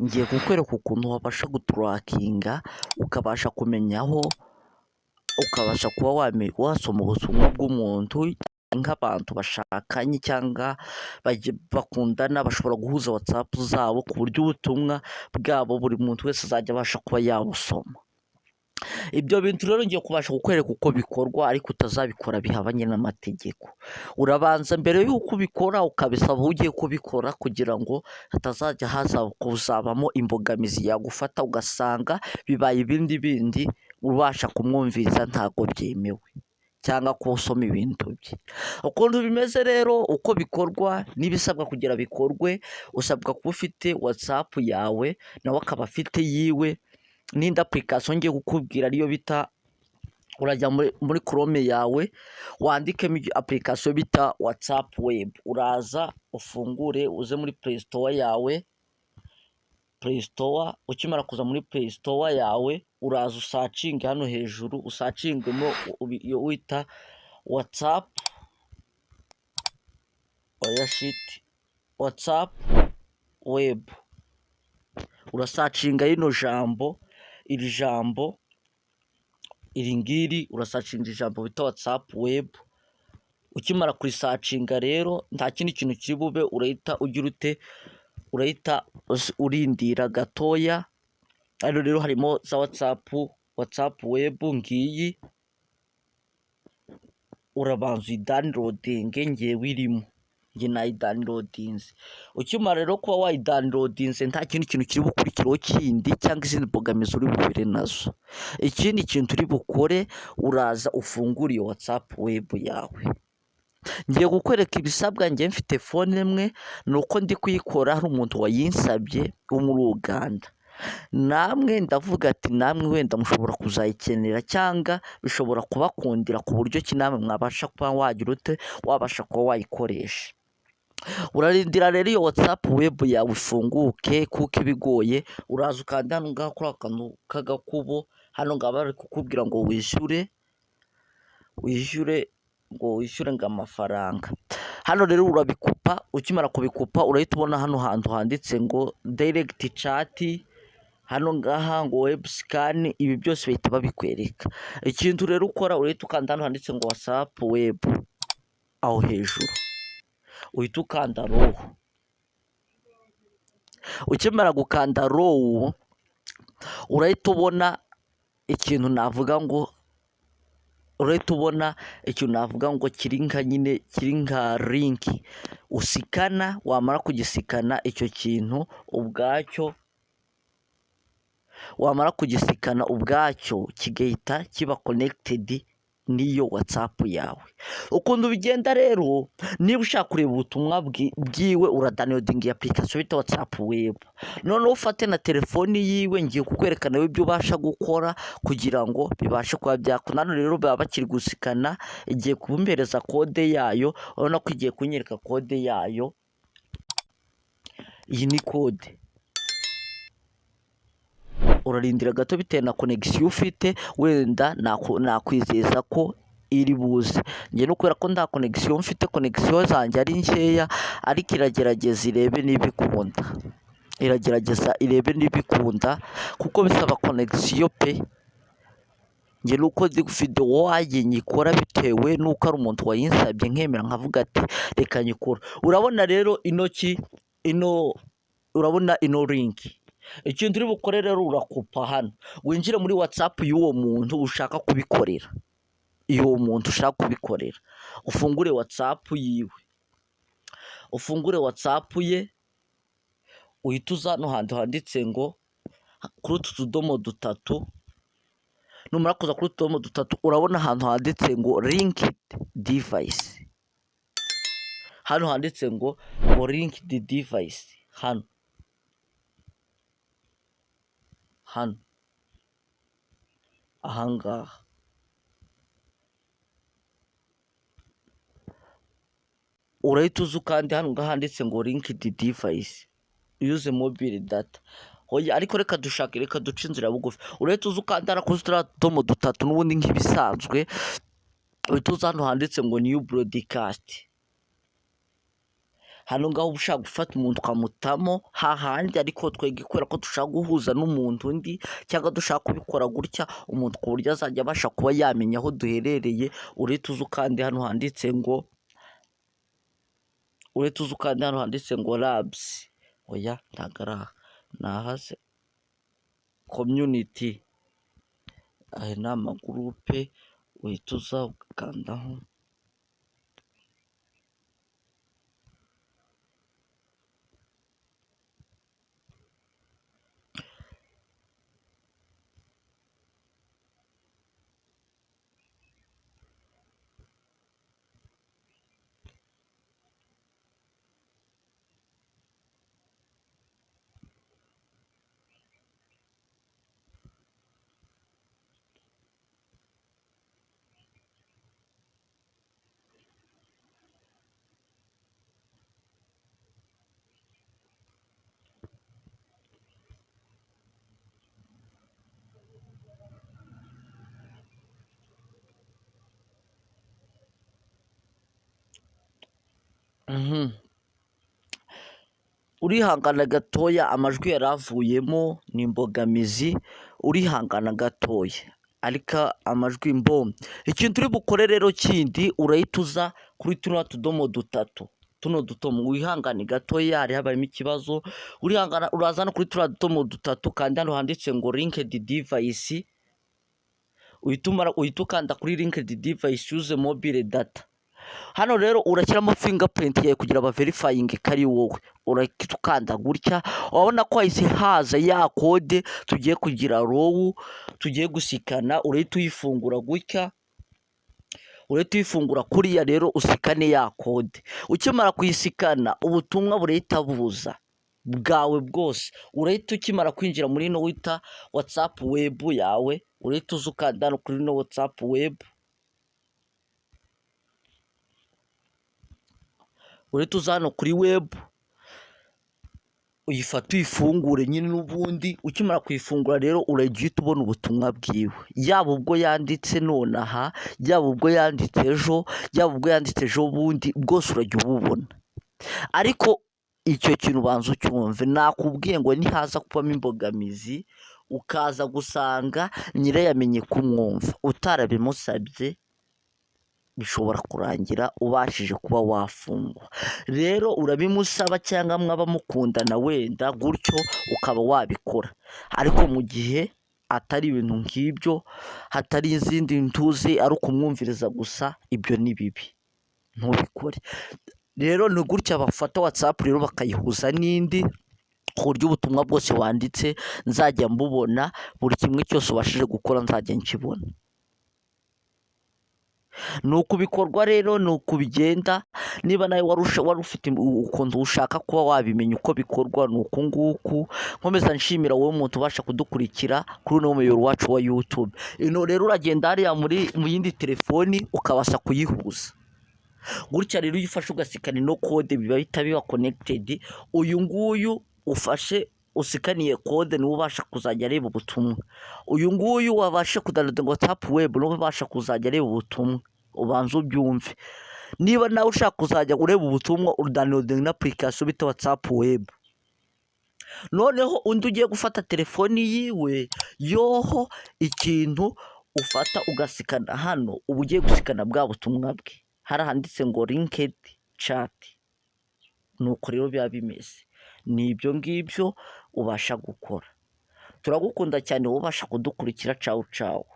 ngiye kukwereka ukuntu wabasha guturakinga ukabasha kumenya aho ukabasha kuba wasoma ubutumwa bw'umuntu nk'abantu bashakanye cyangwa bakundana bashobora guhuza WhatsApp zabo ku buryo ubutumwa bwabo buri muntu wese azajya abasha kuba yabusoma. Ibyo bintu rero ngiye kubasha kukwereka uko bikorwa ariko utazabikora bihabanye n'amategeko. Urabanza mbere y'uko ubikora ukabisaba aho ugiye kubikora kugira ngo hatazajya haza kuzabamo imbogamizi yagufata ugasanga bibaye ibindi bindi ubasha kumwumviriza ntabwo byemewe cyangwa ko usoma ibintu bye. Ukuntu bimeze rero uko bikorwa n'ibisabwa kugira bikorwe, usabwa kuba ufite WhatsApp yawe nawe akaba afite yiwe n'indi application ngiye kukubwira ariyo bita, urajya muri Chrome yawe wandikemo application bita WhatsApp web, uraza ufungure uze muri Play Store yawe, Play Store. Ukimara kuza muri Play Store yawe uraza usacinge hano hejuru, usacingemo iyo wita WhatsApp WhatsApp web, urasacinga iri jambo iri ngiri, urasacinga ijambo bita WhatsApp web. Ukimara kurisacinga rero nta kindi kintu kiri bube, urahita urindira gatoya. Hano rero harimo za WhatsApp web ngiyi, urabanza uyidownloadinge, ngewe irimo njye nayidownloadinze. Ukimara rero kuba wayidownloadinze nta kindi kintu kiri bukurikiraho kindi cyangwa izindi mbogamizi uri buhure nazo. Ikindi kintu uri bukore, uraza ufungura iyo WhatsApp web yawe. Ngiye kukwereka ibisabwa, njye mfite phone imwe nuko ndi kuyikora hari umuntu wayinsabye wo muri Uganda. Namwe ndavuga ati namwe wenda mushobora kuzayikenera cyangwa bishobora kubakundira ku buryo ki namwe mwabasha kuba wabasha kuba wayikoresha. Urarindira rero iyo WhatsApp web yawe ifunguke kuko ibigoye, uraza ukanda hano ngaha kuri akantu k'agakubo, hano ngaha bari kukubwira ngo wishyure ngo amafaranga. Hano rero urabikupa, ukimara kubikupa urahita ubona hano hantu handitse ngo direct chat, hano ngaha ngo web scan, ibi byose bahita babikwereka. Ikintu rero ukora urahita ukanda hano handitse ngo WhatsApp web aho hejuru, uhita ukanda row. Ukimara gukanda row urahita ubona ikintu navuga ngo kiri nka link usikana. Wamara kugisikana icyo kintu ubwacyo kigahita kiba connected n'iyo WhatsApp yawe. Ukuntu bigenda rero, niba ushaka kureba ubutumwa bwiwe uradownloadinga iyi application bita WhatsApp web, noneho ufate na telefoni yiwe. Ngiye kukwerekana ibyo ubasha gukora kugira ngo bibashe kuba byakunda. Hano rero baba bakiri gusikana, igiye kumpereza kode yayo, urabona ko igiye kunyereka kode yayo. Iyi ni kode, urarindira gato bitewe na connection ufite, wenda nakwizeza ko iri buze. Njye no kubera ko nta connection mfite, connection zanjye ari nkeya, ariko iragerageza irebe n'ibikunda kuko bisaba connection pe. Njye nuko video waje nyikora bitewe nuko ari umuntu wayinsabye, nkemera nkavuga ati reka nyikora. Urabona rero urabona ino link. Ikintu uri bukore rero urakupa hano, winjire muri WhatsApp y'uwo muntu ushaka kubikorera. Ufungure WhatsApp yiwe, ufungure WhatsApp ye, uhita uza hano hantu handitse ngo kuri utu tudomo dutatu. Numara kuza kuri utu tudomo dutatu urabona ahantu handitse ngo linked device. Hano handitse ngo linked device, hano ahangaha. Urahita uza ukandi hano ngaha handitse ngo linked device use mobile data. Hoya ariko reka duce inzira bugufi. Urahita uza ukanda kuri turiya tudomo dutatu n'ubundi nk'ibisanzwe, uhita uza hano handitse ngo new broadcast. hano ngaho uba ushaka gufata umuntu ukamutamo hahandi, ariko twebwe kubera ko dushaka guhuza n'umuntu undi cyangwa dushaka kubikora gutya umuntu ku buryo azajya abasha kuba yamenya aho duherereye, urahita uza ukande hano handitse ngo rabusi, oya ntabwo ari aha, ni ahase komyuniti, aya ni amagurupe, uhita uza ugakandaho. Urihangana gatoya, amajwi yari avuyemo ni imbogamizi, urihangana gatoya ariko amajwi mbombi. Ikintu turi bukore rero kindi, urahita uza kuri turiya tudomo dutatu, tuno dutomo, wihangane gatoya hari habayemo ikibazo, urihangana uraza no kuri turiya dutomo dutatu kandi hano handitse ngo linkedi divayisi, uhita ukanda kuri linkedi divayisi yuze mobile data. Hano rero urashyiramo fingapurinti yawe kugira baverifayinge ko ari wowe, urahita ukanda gutya, urabona ko hahise haza ya kode tugiye kugira rowu, tugiye gusikana, urahita uyifungura gutya, urahita uyifungura kuriya rero usikane ya kode. Ukimara kuyisikana ubutumwa burahita buza bwawe bwose, urahita ukimara kwinjira muri ino wita watsapu webu yawe, urahita uza ukanda hano kuri ino watsapu webu, urahita uza hano kuri webu, uyifata uyifungure nyine, n'ubundi ukimara kuyifungura rero urahita ubona ubutumwa bwiwe, yaba ubwo yanditse nonaha, yaba ubwo yanditse ejo, yaba ubwo yanditse ejo bundi, bwose urajya ububona. Ariko icyo kintu ubanza ucyumve, nakubwiye ngo nihaza kubamo imbogamizi ukaza gusanga nyirayamenye kumwumva utarabimusabye, bishobora kurangira ubashije kuba wafungwa. Rero urabimusaba cyangwa mwaba mukundana wenda gutyo ukaba wabikora, ariko mu gihe atari ibintu nk'ibyo, hatari izindi ntuzi, ari ukumwumviriza gusa, ibyo ni bibi, ntubikore. Rero ni gutya bafata watsapu rero bakayihuza n'indi, ku buryo ubutumwa bwose wanditse nzajya mbubona, buri kimwe cyose ubashije gukora nzajya nkibona. Ni uku bikorwa rero, ni uku bigenda. Niba nawe wari ufite ukuntu ushaka kuba wabimenya uko bikorwa, ni uku nguku. Nkomeza nshimira wowe umuntu ubasha kudukurikira kuri uno muyoboro wacu wa YouTube. Ino rero uragenda hariya mu yindi telefoni ukabasha kuyihuza gutya rero, iyo ufashe ugasikana ino kode biba biba connected. Uyu nguyu ufashe usikaniye kode niwe ubasha kuzajya areba ubutumwa, uyu nguyu wabashe kudownloadinga WhatsApp web niwe ubasha kuzajya areba ubutumwa. Ubanza ubyumve, niba nawe ushaka kuzajya ureba ubutumwa udownloadinga na application bita WhatsApp web. Noneho undi ugiye gufata telefoni yiwe, yoho ikintu ufata ugasikana hano, uba ugiye gusikana bwa butumwa bwe, hari handitse ngo linkedi chat. Nuko rero biba bimeze, ni ibyo ngibyo ubasha gukora. Turagukunda cyane wowe ubasha kudukurikira. Cawu cawu.